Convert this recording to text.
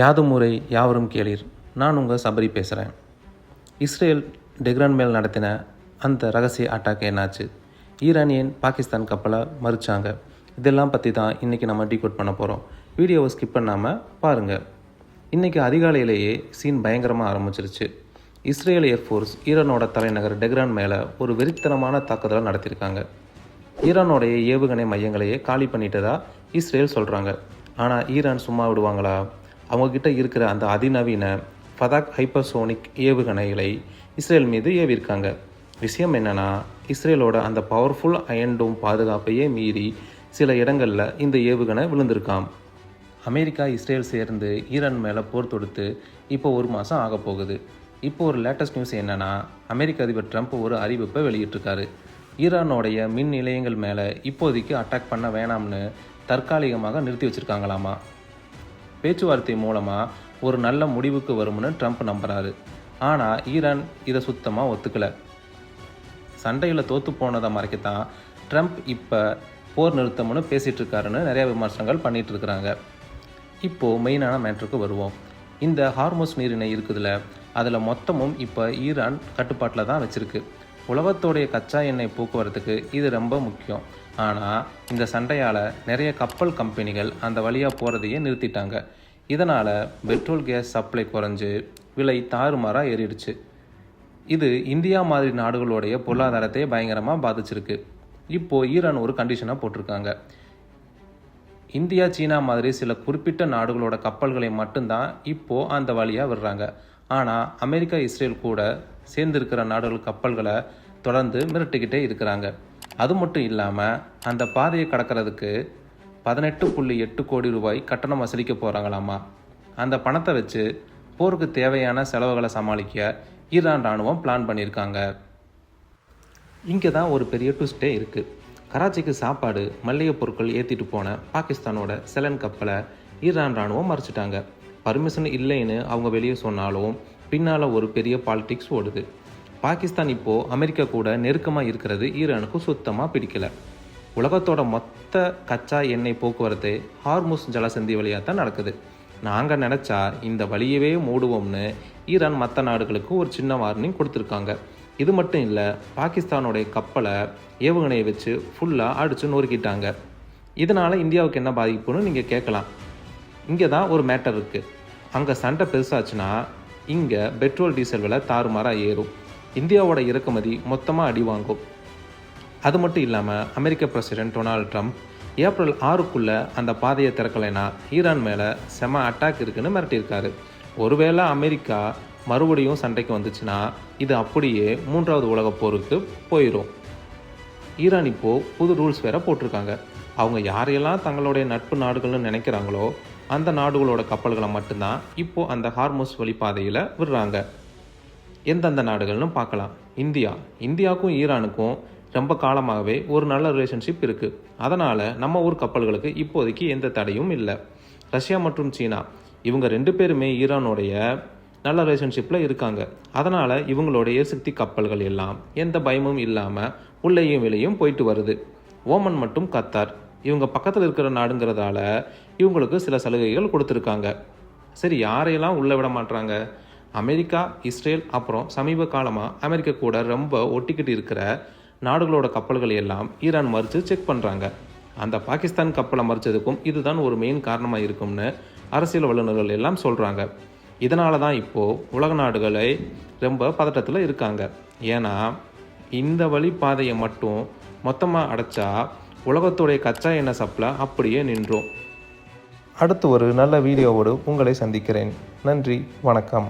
யாதும் ஊரே யாவரும் கேளீர். நான் உங்கள் சபரி பேசுகிறேன். இஸ்ரேல் டெஹ்ரான் மேல் நடத்தின அந்த ரகசிய அட்டாக் என்னாச்சு? ஈரானியன் பாகிஸ்தான் கப்பலை மறிச்சாங்க. இதெல்லாம் பற்றி தான் இன்றைக்கி நம்ம டீகோட் பண்ண போகிறோம். வீடியோவை ஸ்கிப் பண்ணாமல் பாருங்கள். இன்றைக்கி அதிகாலையிலேயே சீன் பயங்கரமாக ஆரம்பிச்சிருச்சு. இஸ்ரேல் ஏர்ஃபோர்ஸ் ஈரானோட தலைநகர் டெஹ்ரான் மேலே ஒரு வெறித்தனமான தாக்குதலை நடத்தியிருக்காங்க. ஈரானோடைய ஏவுகணை மையங்களையே காலி பண்ணிட்டதா இஸ்ரேல் சொல்கிறாங்க. ஆனால் ஈரான் சும்மா விடுவாங்களா? அவங்கக்கிட்ட இருக்கிற அந்த அதிநவீன ஃபதாக் ஹைப்பர்சோனிக் ஏவுகணைகளை இஸ்ரேல் மீது ஏவிருக்காங்க. விஷயம் என்னென்னா, இஸ்ரேலோட அந்த பவர்ஃபுல் அயன் டோம் பாதுகாப்பையே மீறி சில இடங்களில் இந்த ஏவுகணை விழுந்திருக்காம். அமெரிக்கா இஸ்ரேல் சேர்ந்து ஈரான் மேலே போர் தொடுத்து இப்போ 1 மாதம் ஆக போகுது. இப்போ ஒரு லேட்டஸ்ட் நியூஸ் என்னென்னா, அமெரிக்க அதிபர் ட்ரம்ப் ஒரு அறிவிப்பை வெளியிட்டிருக்காரு. ஈரானோடைய மின் நிலையங்கள் மேலே இப்போதைக்கு அட்டாக் பண்ண வேணாம்னு தற்காலிகமாக நிறுத்தி வச்சுருக்காங்களாமா. பேச்சுவார்த்தை மூலமாக ஒரு நல்ல முடிவுக்கு வரும்னு ட்ரம்ப் நம்புகிறாரு. ஆனால் ஈரான் இதை சுத்தமாக ஒத்துக்கலை. சண்டையில் தோற்று போனதை மறைக்கத்தான் ட்ரம்ப் இப்போ போர் நிறுத்தம்னு பேசிகிட்டு இருக்காருன்னு நிறையா விமர்சனங்கள் பண்ணிகிட்டு இருக்கிறாங்க. இப்போது மெயினான மேட்ருக்கு வருவோம். இந்த ஹார்மோஸ் நீரிணை இருக்குதுல்ல, அதில் மொத்தமும் இப்போ ஈரான் கட்டுப்பாட்டில் தான் வச்சுருக்கு. உலகத்தோடைய கச்சா எண்ணெய் போக்குவரத்துக்கு இது ரொம்ப முக்கியம். ஆனால் இந்த சண்டையால் நிறைய கப்பல் கம்பெனிகள் அந்த வழியாக போகிறதையே நிறுத்திட்டாங்க. இதனால் பெட்ரோல் கேஸ் சப்ளை குறைஞ்சு விலை தாறுமாறாக ஏறிடுச்சு. இது இந்தியா மாதிரி நாடுகளுடைய பொருளாதாரத்தை பயங்கரமாக பாதிச்சிருக்கு. இப்போது ஈரான் ஒரு கண்டிஷனாக போட்டிருக்காங்க. இந்தியா, சீனா மாதிரி சில குறிப்பிட்ட நாடுகளோட கப்பல்களை மட்டும்தான் இப்போது அந்த வழியாக விடுறாங்க. ஆனால் அமெரிக்கா, இஸ்ரேல் கூட சேர்ந்திருக்கிற நாடுகள் கப்பல்களை தொடர்ந்து மிரட்டிக்கிட்டே இருக்கிறாங்க. அது மட்டும் இல்லாமல் அந்த பாதையை கடக்கிறதுக்கு 18.8 கோடி ரூபாய் கட்டணம் வசூலிக்க போகிறாங்களாமா. அந்த பணத்தை வச்சு போருக்கு தேவையான செலவுகளை சமாளிக்க ஈரான் இராணுவம் பிளான் பண்ணியிருக்காங்க. இங்கே தான் ஒரு பெரிய ட்விஸ்டே இருக்குது. கராச்சிக்கு சாப்பாடு, மல்லிகை பொருட்கள் ஏற்றிட்டு போன பாகிஸ்தானோட செலன் கப்பலை ஈரான் இராணுவம் மறைச்சிட்டாங்க. பர்மிஷன் இல்லைன்னு அவங்க வெளியே சொன்னாலும் பின்னால் ஒரு பெரிய பாலிடிக்ஸ் ஓடுது. பாகிஸ்தான் இப்போது அமெரிக்கா கூட நெருக்கமாக இருக்கிறது ஈரானுக்கு சுத்தமாக பிடிக்கலை. உலகத்தோட மொத்த கச்சா எண்ணெய் போக்குவரத்து ஹார்முஸ் ஜலசந்தி வழியாக தான் நடக்குது. நாங்கள் நினச்சா இந்த வழியவே மூடுவோம்னு ஈரான் மற்ற நாடுகளுக்கு ஒரு சின்ன வார்னிங் கொடுத்துருக்காங்க. இது மட்டும் இல்லை, பாகிஸ்தானுடைய கப்பலை ஏவுகணையை வச்சு ஃபுல்லாக அடித்து நொறுக்கிட்டாங்க. இதனால் இந்தியாவுக்கு என்ன பாதிப்புன்னு நீங்கள் கேட்கலாம். இங்கே தான் ஒரு மேட்டர் இருக்குது. அங்கே சண்டை பெருசாச்சுன்னா இங்கே பெட்ரோல் டீசல் விலை தாறுமாறாக ஏறும். இந்தியாவோட இறக்குமதி மொத்தமாக அடி வாங்கும். அது மட்டும் இல்லாமல் அமெரிக்க பிரசிடென்ட் டொனால்ட் ட்ரம்ப் ஏப்ரல் 6க்குள்ளே அந்த பாதையை திறக்கலைன்னா ஈரான் மேலே செம அட்டாக் இருக்குன்னு மிரட்டியிருக்காரு. ஒருவேளை அமெரிக்கா மறுபடியும் சண்டைக்கு வந்துச்சுன்னா இது அப்படியே 3வது உலகப் போருக்கு போயிடும். ஈரான் இப்போது புது ரூல்ஸ் வேறு போட்டிருக்காங்க. அவங்க யாரையெல்லாம் தங்களுடைய நட்பு நாடுகள்னு நினைக்கிறாங்களோ அந்த நாடுகளோட கப்பல்களை மட்டும்தான் இப்போது அந்த ஹார்முஸ் வழிப்பாதையில் விடுறாங்க. எந்தெந்த நாடுகள்னு பார்க்கலாம். இந்தியாவுக்கும் ஈரானுக்கும் ரொம்ப காலமாகவே ஒரு நல்ல ரிலேஷன்ஷிப் இருக்குது. அதனால் நம்ம ஊர் கப்பல்களுக்கு இப்போதைக்கு எந்த தடையும் இல்லை. ரஷ்யா மற்றும் சீனா இவங்க 2 பேருமே ஈரானுடைய நல்ல ரிலேஷன்ஷிப்பில் இருக்காங்க. அதனால் இவங்களுடைய எரிசக்தி கப்பல்கள் எல்லாம் எந்த பயமும் இல்லாமல் உள்ளேயும் வெளியும் போயிட்டு வருது. ஓமன் மற்றும் கத்தார் இவங்க பக்கத்தில் இருக்கிற நாடுங்கிறதால இவங்களுக்கு சில சலுகைகள் கொடுத்துருக்காங்க. சரி, யாரையெல்லாம் உள்ளே விட மாட்டுறாங்க? அமெரிக்கா, இஸ்ரேல், அப்புறம் சமீப காலமாக அமெரிக்கா கூட ரொம்ப ஒட்டிக்கிட்டு இருக்கிற நாடுகளோட கப்பல்களை எல்லாம் ஈரான் மறித்து செக் பண்ணுறாங்க. அந்த பாகிஸ்தான் கப்பலை மறித்ததுக்கும் இதுதான் ஒரு மெயின் காரணமாக இருக்கும்னு அரசியல் வல்லுநர்கள் எல்லாம் சொல்கிறாங்க. இதனால தான் இப்போது உலக நாடுகளை ரொம்ப பதட்டத்தில் இருக்காங்க. ஏன்னா இந்த வழி பாதையை மட்டும் மொத்தமாக அடைச்சா உலகத்துடைய கச்சா எண்ணெய் சப்ளை அப்படியே நின்றோம். அடுத்து ஒரு நல்ல வீடியோவோடு உங்களை சந்திக்கிறேன். நன்றி, வணக்கம்.